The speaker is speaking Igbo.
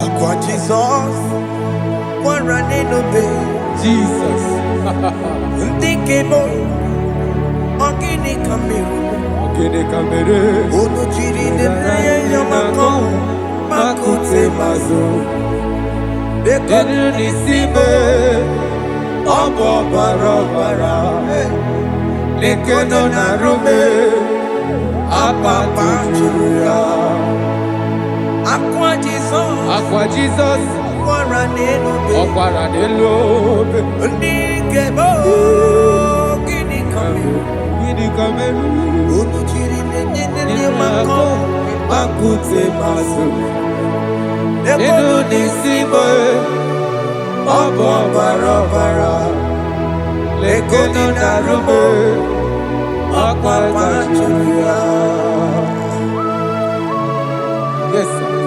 Kwa Jesus, kwa raneno be Jesus. ndikebo ogini kameru Ogene kamere. ono chiri ne yamako makute mazo Denu nisibe. Obo barabara. Lekono narume. Apa tujuya. Aqua Jesus, Aqua Jesus. kwa raneno be Okwara delobe. ndikebo ogini kameru Ogene kamere. ono chiri ne yamako Makute maso. Denu Denu nisibe. Obo barabara. Lekono narume. Apa tujuya. Yes, sir.